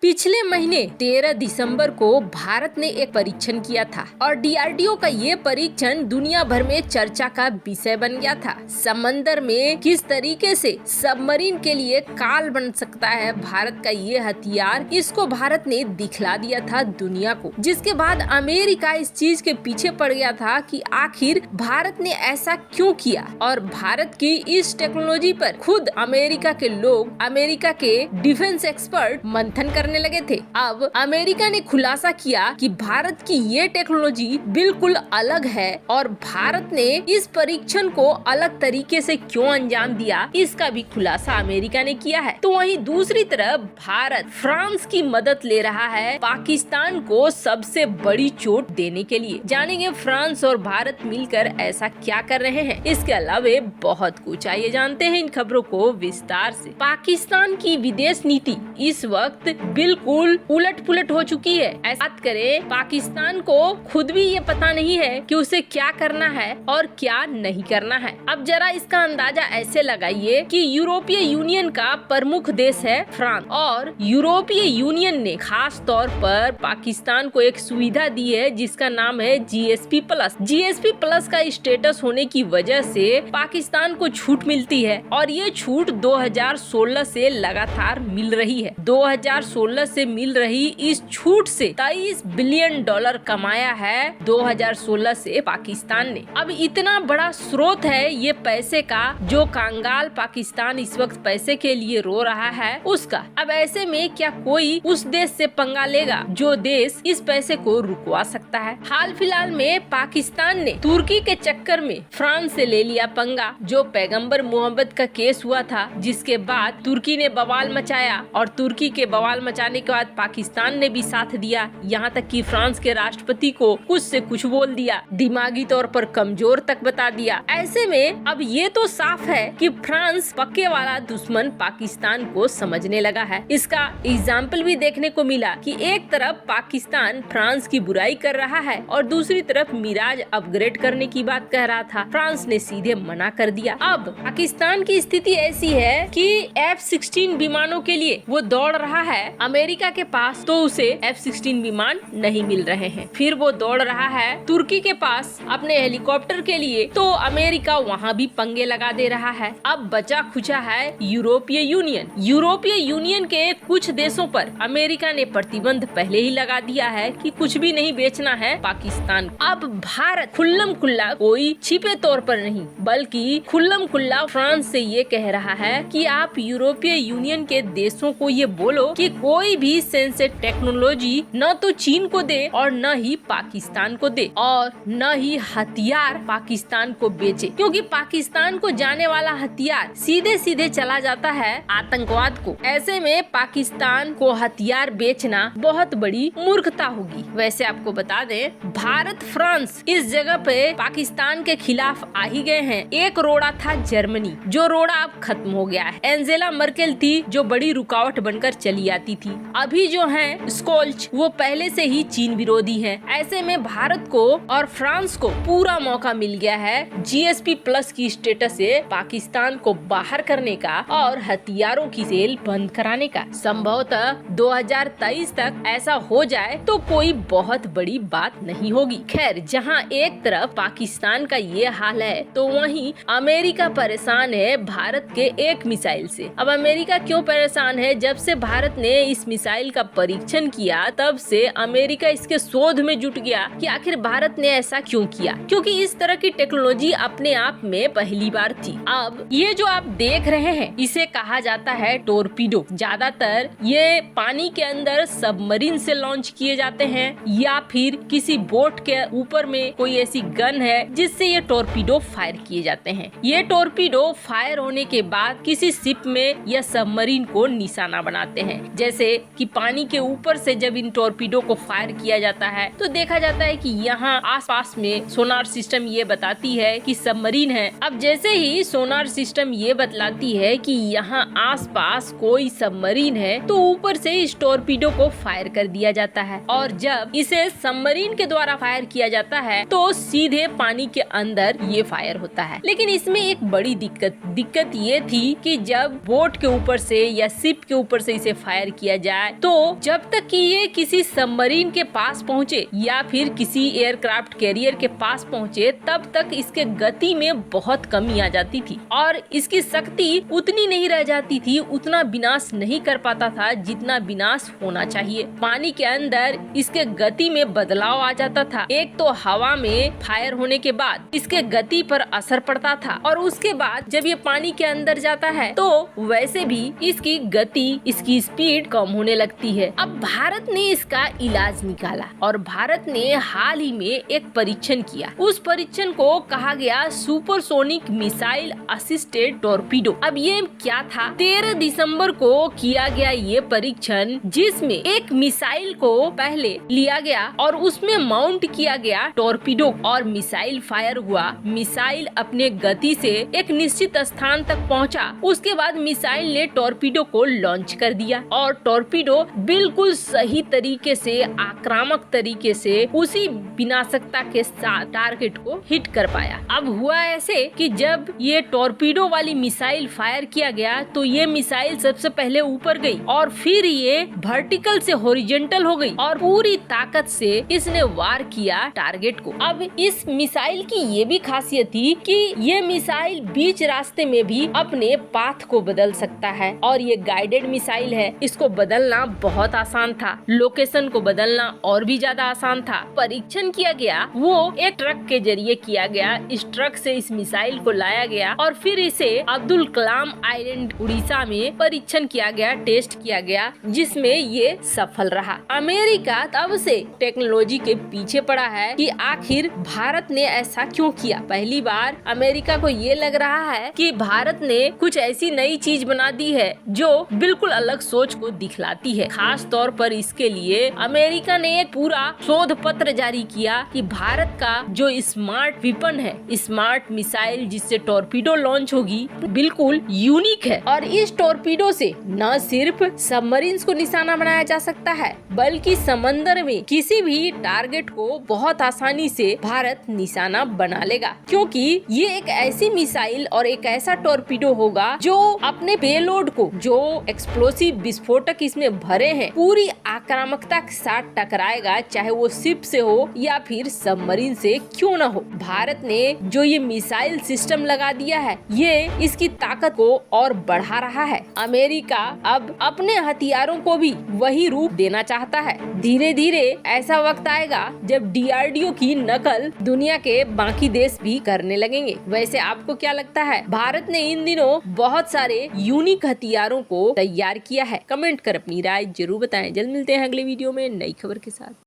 पिछले महीने 13 दिसंबर को भारत ने एक परीक्षण किया था और डीआरडीओ का ये परीक्षण दुनिया भर में चर्चा का विषय बन गया था। समंदर में किस तरीके से सबमरीन के लिए काल बन सकता है भारत का ये हथियार, इसको भारत ने दिखला दिया था दुनिया को। जिसके बाद अमेरिका इस चीज के पीछे पड़ गया था कि आखिर भारत ने ऐसा क्यों किया और भारत की इस टेक्नोलॉजी पर खुद अमेरिका के लोग, अमेरिका के डिफेंस एक्सपर्ट मंथन करने लगे थे। अब अमेरिका ने खुलासा किया कि भारत की ये टेक्नोलॉजी बिल्कुल अलग है और भारत ने इस परीक्षण को अलग तरीके से क्यों अंजाम दिया, इसका भी खुलासा अमेरिका ने किया है। तो वहीं दूसरी तरफ भारत फ्रांस की मदद ले रहा है पाकिस्तान को सबसे बड़ी चोट देने के लिए। जानेंगे फ्रांस और भारत मिलकर ऐसा क्या कर रहे हैं। इसके अलावा बहुत कुछ, आइए जानते हैं इन खबरों को विस्तार से। पाकिस्तान की विदेश नीति इस वक्त बिल्कुल उलट पुलट हो चुकी है। ऐसा बात करें, पाकिस्तान को खुद भी ये पता नहीं है कि उसे क्या करना है और क्या नहीं करना है। अब जरा इसका अंदाजा ऐसे लगाइए कि यूरोपीय यूनियन का प्रमुख देश है फ्रांस और यूरोपीय यूनियन ने खास तौर पर पाकिस्तान को एक सुविधा दी है जिसका नाम है जीएसपी प्लस। जीएसपी प्लस का स्टेटस होने की वजह से पाकिस्तान को छूट मिलती है और ये छूट 2016 से लगातार मिल रही है। 2016 से मिल रही इस छूट से $23 बिलियन कमाया है 2016 से पाकिस्तान ने। अब इतना बड़ा स्रोत है ये पैसे का, जो कंगाल पाकिस्तान इस वक्त पैसे के लिए रो रहा है उसका। अब ऐसे में क्या कोई उस देश से पंगा लेगा जो देश इस पैसे को रुकवा सकता है। हाल फिलहाल में पाकिस्तान ने तुर्की के चक्कर में फ्रांस से ले लिया पंगा, जो पैगंबर मोहम्मद का केस हुआ था, जिसके बाद तुर्की ने बवाल मचाया और तुर्की के बवाल मचाने के बाद पाकिस्तान ने भी साथ दिया। यहाँ तक कि फ्रांस के राष्ट्रपति को कुछ से कुछ बोल दिया, दिमागी तौर पर कमजोर तक बता दिया। ऐसे में अब ये तो साफ है कि फ्रांस पक्के वाला दुश्मन पाकिस्तान को समझने लगा है। इसका एग्जाम्पल भी देखने को मिला कि एक तरफ पाकिस्तान फ्रांस की बुराई कर रहा है और दूसरी तरफ मिराज अपग्रेड करने की बात कह रहा था। फ्रांस ने सीधे मना कर दिया। अब पाकिस्तान की स्थिति ऐसी है कि F-16 विमानों के लिए वो दौड़ रहा है अमेरिका के पास, तो उसे F-16 विमान नहीं मिल रहे हैं। फिर वो दौड़ रहा है तुर्की के पास अपने हेलीकॉप्टर के लिए, तो अमेरिका वहाँ भी पंगे लगा दे रहा है। अब बचा खुचा है यूरोपीय यूनियन। यूरोपीय यूनियन के कुछ देशों पर अमेरिका ने प्रतिबंध पहले ही लगा दिया है कि कुछ भी नहीं बेचना है पाकिस्तान। अब भारत खुल्लम खुल्ला, कोई छिपे तौर पर नहीं बल्कि खुल्लम खुल्ला फ्रांस से ये कह रहा है कि आप यूरोपीय यूनियन के देशों को ये बोलो कि कोई भी सेंसिटिव टेक्नोलॉजी न तो चीन को दे और न ही पाकिस्तान को दे और न ही हथियार पाकिस्तान को बेचे, क्योंकि पाकिस्तान को जाने वाला हथियार सीधे सीधे चला जाता है आतंकवाद को। ऐसे में पाकिस्तान को हथियार बेचना बहुत बड़ी मूर्खता होगी। वैसे आपको बता दें, भारत फ्रांस इस जगह पे पाकिस्तान के खिलाफ आ ही गए हैं। एक रोड़ा था जर्मनी, जो रोड़ा अब खत्म हो गया है। एंजेला मर्केल थी जो बड़ी रुकावट बनकर चली आती थी। अभी जो है स्कोल्च, वो पहले से ही चीन विरोधी हैं। ऐसे में भारत को और फ्रांस को पूरा मौका मिल गया है जीएसपी प्लस की स्टेटस से पाकिस्तान को बाहर करने का और हथियारों की सेल बंद कराने का। संभवतः 2023 तक ऐसा हो जाए तो कोई बहुत बड़ी बात नहीं होगी। खैर, जहां एक तरफ पाकिस्तान का ये हाल है तो वहीं अमेरिका परेशान है भारत के एक मिसाइल से। अब अमेरिका क्यों परेशान है? जब से भारत ने इस मिसाइल का परीक्षण किया तब से अमेरिका इसके शोध में जुट गया कि आखिर भारत ने ऐसा क्यों किया, क्योंकि इस तरह की टेक्नोलॉजी अपने आप में पहली बार थी। अब ये जो आप देख रहे हैं इसे कहा जाता है टोरपीडो। ज्यादातर ये पानी के अंदर सबमरीन से लॉन्च किए जाते हैं या फिर किसी बोट के ऊपर में कोई ऐसी गन है जिससे ये टोरपीडो फायर किए जाते हैं। ये टोरपीडो फायर होने के बाद किसी शिप में या सबमरीन को निशाना बनाते हैं। जैसे कि पानी के ऊपर से जब इन टोरपीडो को फायर किया जाता है तो देखा जाता है कि यहाँ आसपास में सोनार सिस्टम ये बताती है कि सबमरीन है। अब जैसे ही सोनार सिस्टम ये बतलाती है कि यहाँ आसपास कोई सबमरीन है तो ऊपर से इस टोरपीडो को फायर कर दिया जाता है और जब इसे सबमरीन के द्वारा फायर किया जाता है तो सीधे पानी के अंदर ये फायर होता है। लेकिन इसमें एक बड़ी दिक्कत ये थी कि जब बोट के ऊपर से या शिप के ऊपर से इसे फायर किया किया जाए तो जब तक कि ये किसी सबमरीन के पास पहुँचे या फिर किसी एयरक्राफ्ट कैरियर के पास पहुँचे तब तक इसके गति में बहुत कमी आ जाती थी और इसकी शक्ति उतनी नहीं रह जाती थी, उतना विनाश नहीं कर पाता था जितना विनाश होना चाहिए। पानी के अंदर इसके गति में बदलाव आ जाता था। एक तो हवा में फायर होने के बाद इसके गति पर असर पड़ता था और उसके बाद जब ये पानी के अंदर जाता है तो वैसे भी इसकी गति, इसकी स्पीड कम होने लगती है। अब भारत ने इसका इलाज निकाला और भारत ने हाल ही में एक परीक्षण किया। उस परीक्षण को कहा गया सुपरसोनिक मिसाइल असिस्टेड टॉर्पीडो। अब ये क्या था? 13 दिसंबर को किया गया ये परीक्षण, जिसमें एक मिसाइल को पहले लिया गया और उसमें माउंट किया गया टॉर्पीडो और मिसाइल फायर हुआ। मिसाइल अपने गति से एक निश्चित स्थान तक पहुंचा। उसके बाद मिसाइल ने टॉर्पीडो को लॉन्च कर दिया और टॉर्पीडो बिल्कुल सही तरीके से, आक्रामक तरीके से उसी विनाशकता के साथ टारगेट को हिट कर पाया। अब हुआ ऐसे कि जब ये टॉर्पीडो वाली मिसाइल फायर किया गया तो ये मिसाइल सबसे पहले ऊपर गई और फिर ये वर्टिकल से हॉरिजॉन्टल हो गई और पूरी ताकत से इसने वार किया टारगेट को। अब इस मिसाइल की ये भी खासियत थी कि ये मिसाइल बीच रास्ते में भी अपने पाथ को बदल सकता है और ये गाइडेड मिसाइल है, इसको बदलना बहुत आसान था, लोकेशन को बदलना और भी ज्यादा आसान था। परीक्षण किया गया वो एक ट्रक के जरिए किया गया। इस ट्रक से इस मिसाइल को लाया गया और फिर इसे अब्दुल कलाम आइलैंड उड़ीसा में परीक्षण किया गया, टेस्ट किया गया, जिसमें ये सफल रहा। अमेरिका तब से टेक्नोलॉजी के पीछे पड़ा है कि आखिर भारत ने ऐसा क्यों किया। पहली बार अमेरिका को ये लग रहा है कि भारत ने कुछ ऐसी नई चीज बना दी है जो बिल्कुल अलग सोच को दिखलाती है। खास तौर पर इसके लिए अमेरिका ने एक पूरा शोध पत्र जारी किया कि भारत का जो स्मार्ट वेपन है, स्मार्ट मिसाइल जिससे टॉर्पीडो लॉन्च होगी, बिल्कुल यूनिक है और इस टॉर्पीडो से न सिर्फ सबमरीन्स को निशाना बनाया जा सकता है बल्कि समंदर में किसी भी टारगेट को बहुत आसानी से भारत निशाना बना लेगा, क्योंकि ये एक ऐसी मिसाइल और एक ऐसा टॉर्पीडो होगा जो अपने पेलोड को, जो एक्सप्लोसिव विस्फोटक इसमें भरे हैं, पूरी आक्रामकता के साथ टकराएगा, चाहे वो शिप से हो या फिर सबमरीन से क्यों न हो। भारत ने जो ये मिसाइल सिस्टम लगा दिया है ये इसकी ताकत को और बढ़ा रहा है। अमेरिका अब अपने हथियारों को भी वही रूप देना चाहता है। धीरे धीरे ऐसा वक्त आएगा जब डीआरडीओ की नकल दुनिया के बाकी देश भी करने लगेंगे। वैसे आपको क्या लगता है? भारत ने इन दिनों बहुत सारे यूनिक हथियारों को तैयार किया है। कमेंट कर अपनी राय जरूर बताएं। जल्द मिलते हैं अगले वीडियो में नई खबर के साथ।